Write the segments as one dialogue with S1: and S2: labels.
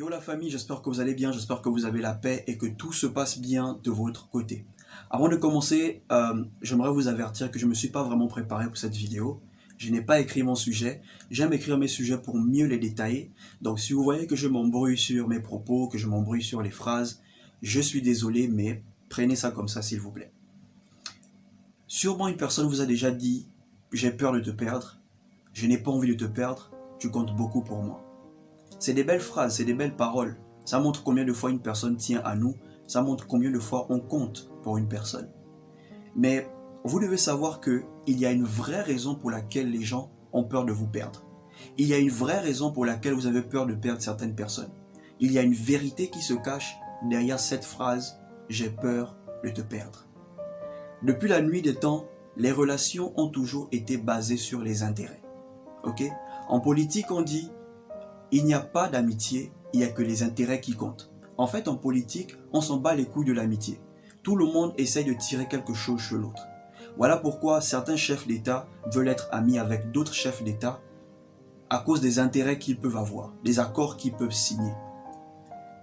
S1: Yo la famille, j'espère que vous allez bien, j'espère que vous avez la paix et que tout se passe bien de votre côté. Avant de commencer, j'aimerais vous avertir que je ne me suis pas vraiment préparé pour cette vidéo. Je n'ai pas écrit mon sujet. J'aime écrire mes sujets pour mieux les détailler. Donc si vous voyez que je m'embrouille sur mes propos, que je m'embrouille sur les phrases, je suis désolé, mais prenez ça comme ça s'il vous plaît. Sûrement une personne vous a déjà dit « J'ai peur de te perdre, je n'ai pas envie de te perdre, tu comptes beaucoup pour moi ». C'est des belles phrases, c'est des belles paroles. Ça montre combien de fois une personne tient à nous. Ça montre combien de fois on compte pour une personne. Mais vous devez savoir qu'il y a une vraie raison pour laquelle les gens ont peur de vous perdre. Il y a une vraie raison pour laquelle vous avez peur de perdre certaines personnes. Il y a une vérité qui se cache derrière cette phrase « J'ai peur de te perdre ». Depuis la nuit des temps, les relations ont toujours été basées sur les intérêts. Ok? En politique, on dit il n'y a pas d'amitié, il n'y a que les intérêts qui comptent. En fait, en politique, on s'en bat les couilles de l'amitié. Tout le monde essaye de tirer quelque chose chez l'autre. Voilà pourquoi certains chefs d'État veulent être amis avec d'autres chefs d'État à cause des intérêts qu'ils peuvent avoir, des accords qu'ils peuvent signer.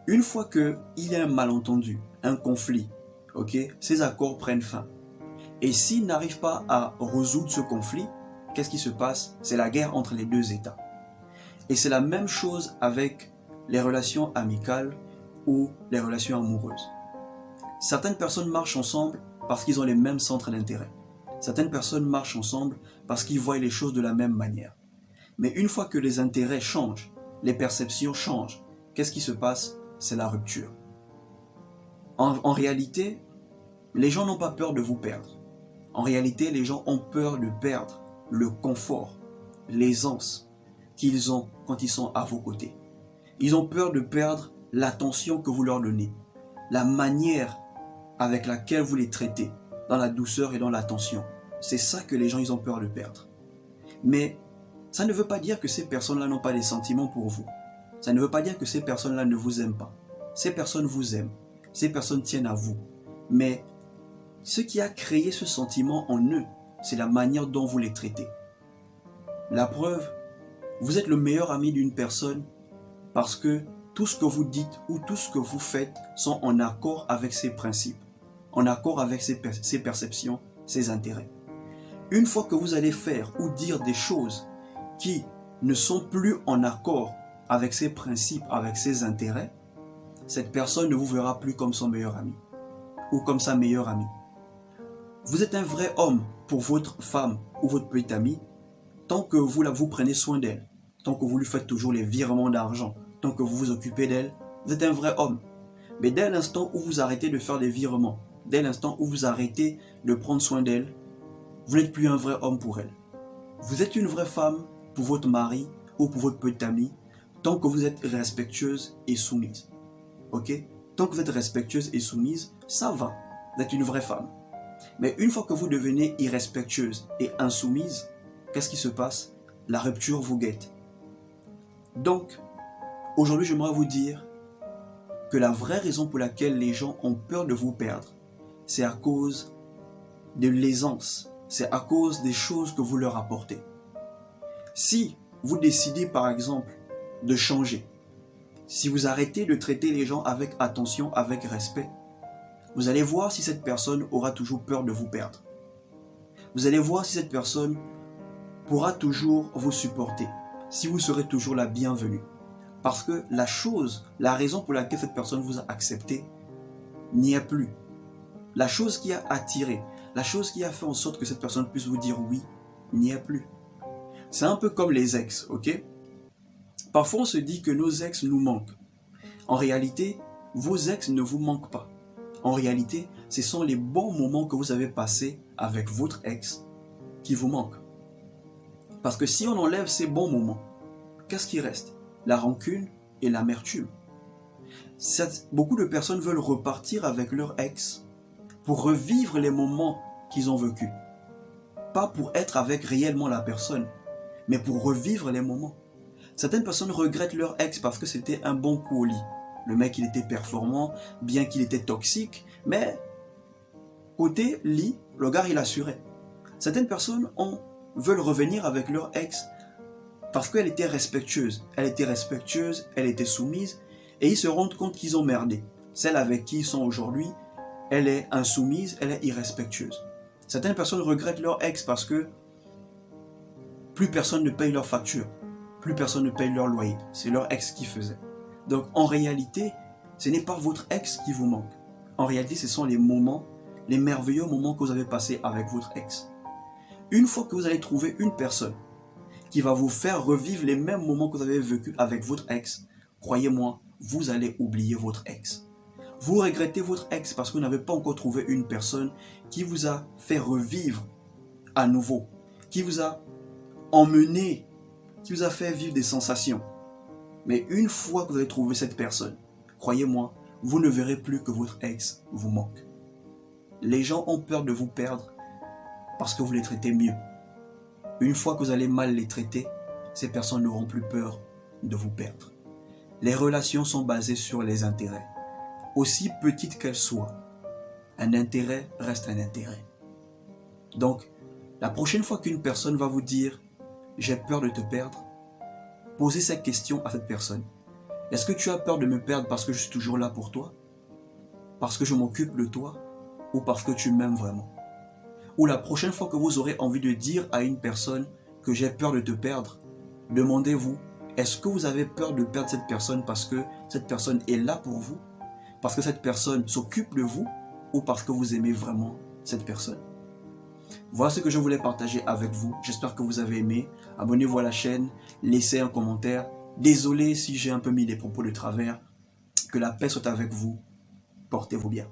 S1: Une fois qu'il y a un malentendu, un conflit, ces accords prennent fin. Et s'ils n'arrivent pas à résoudre ce conflit, qu'est-ce qui se passe? C'est la guerre entre les deux États. Et c'est la même chose avec les relations amicales ou les relations amoureuses. Certaines personnes marchent ensemble parce qu'ils ont les mêmes centres d'intérêt. Certaines personnes marchent ensemble parce qu'ils voient les choses de la même manière. Mais une fois que les intérêts changent, les perceptions changent, qu'est-ce qui se passe? C'est la rupture. En réalité, les gens n'ont pas peur de vous perdre. En réalité, les gens ont peur de perdre le confort, l'aisance qu'ils ont quand ils sont à vos côtés. Ils ont peur de perdre l'attention que vous leur donnez, la manière avec laquelle vous les traitez, dans la douceur et dans l'attention. C'est ça que les gens ils ont peur de perdre. Mais ça ne veut pas dire que ces personnes-là n'ont pas des sentiments pour vous. Ça ne veut pas dire que ces personnes-là ne vous aiment pas. Ces personnes vous aiment. Ces personnes tiennent à vous. Mais ce qui a créé ce sentiment en eux, c'est la manière dont vous les traitez. La preuve, vous êtes le meilleur ami d'une personne parce que tout ce que vous dites ou tout ce que vous faites sont en accord avec ses principes, en accord avec ses perceptions, ses intérêts. Une fois que vous allez faire ou dire des choses qui ne sont plus en accord avec ses principes, avec ses intérêts, cette personne ne vous verra plus comme son meilleur ami ou comme sa meilleure amie. Vous êtes un vrai homme pour votre femme ou votre petite amie tant que vous prenez soin d'elle, tant que vous lui faites toujours les virements d'argent, tant que vous vous occupez d'elle, vous êtes un vrai homme. Mais dès l'instant où vous arrêtez de faire des virements, dès l'instant où vous arrêtez de prendre soin d'elle, vous n'êtes plus un vrai homme pour elle. Vous êtes une vraie femme pour votre mari ou pour votre petite amie, tant que vous êtes respectueuse et soumise. Ok? Tant que vous êtes respectueuse et soumise, ça va, vous êtes une vraie femme. Mais une fois que vous devenez irrespectueuse et insoumise, qu'est-ce qui se passe? La rupture vous guette. Donc, aujourd'hui, j'aimerais vous dire que la vraie raison pour laquelle les gens ont peur de vous perdre, c'est à cause de l'aisance, c'est à cause des choses que vous leur apportez. Si vous décidez, par exemple, de changer, si vous arrêtez de traiter les gens avec attention, avec respect, vous allez voir si cette personne aura toujours peur de vous perdre. Vous allez voir si cette personne pourra toujours vous supporter, si vous serez toujours la bienvenue. Parce que la raison pour laquelle cette personne vous a accepté n'y est plus. La chose qui a attiré, la chose qui a fait en sorte que cette personne puisse vous dire oui, n'y est plus. C'est un peu comme les ex, ok? Parfois on se dit que nos ex nous manquent. En réalité, vos ex ne vous manquent pas. En réalité, ce sont les bons moments que vous avez passés avec votre ex qui vous manquent. Parce que si on enlève ces bons moments, qu'est-ce qui reste? La rancune et l'amertume. Beaucoup de personnes veulent repartir avec leur ex pour revivre les moments qu'ils ont vécus. Pas pour être avec réellement la personne, mais pour revivre les moments. Certaines personnes regrettent leur ex parce que c'était un bon coup au lit. Le mec, il était performant, bien qu'il était toxique, mais côté lit, le gars, il assurait. Certaines personnes veulent revenir avec leur ex parce qu'elle était respectueuse. Elle était respectueuse, elle était soumise, Et ils se rendent compte qu'ils ont merdé. Celle avec qui ils sont aujourd'hui, elle est insoumise, elle est irrespectueuse. Certaines personnes regrettent leur ex parce que plus personne ne paye leur facture, plus personne ne paye leur loyer. C'est leur ex qui faisait. Donc en réalité, ce n'est pas votre ex qui vous manque. En réalité, ce sont les moments, les merveilleux moments que vous avez passés avec votre ex. Une fois que vous allez trouver une personne qui va vous faire revivre les mêmes moments que vous avez vécu avec votre ex, croyez-moi, vous allez oublier votre ex. Vous regrettez votre ex parce que vous n'avez pas encore trouvé une personne qui vous a fait revivre à nouveau, qui vous a emmené, qui vous a fait vivre des sensations. Mais une fois que vous avez trouvé cette personne, croyez-moi, vous ne verrez plus que votre ex vous manque. Les gens ont peur de vous perdre parce que vous les traitez mieux. Une fois que vous allez mal les traiter, ces personnes n'auront plus peur de vous perdre. Les relations sont basées sur les intérêts. Aussi petites qu'elles soient, un intérêt reste un intérêt. Donc, la prochaine fois qu'une personne va vous dire « j'ai peur de te perdre », posez cette question à cette personne. Est-ce que tu as peur de me perdre parce que je suis toujours là pour toi? Parce que je m'occupe de toi? Ou parce que tu m'aimes vraiment? Ou la prochaine fois que vous aurez envie de dire à une personne que j'ai peur de te perdre, demandez-vous, est-ce que vous avez peur de perdre cette personne parce que cette personne est là pour vous? Parce que cette personne s'occupe de vous? Ou parce que vous aimez vraiment cette personne? Voilà ce que je voulais partager avec vous. J'espère que vous avez aimé. Abonnez-vous à la chaîne, laissez un commentaire. Désolé si j'ai un peu mis des propos de travers. Que la paix soit avec vous. Portez-vous bien.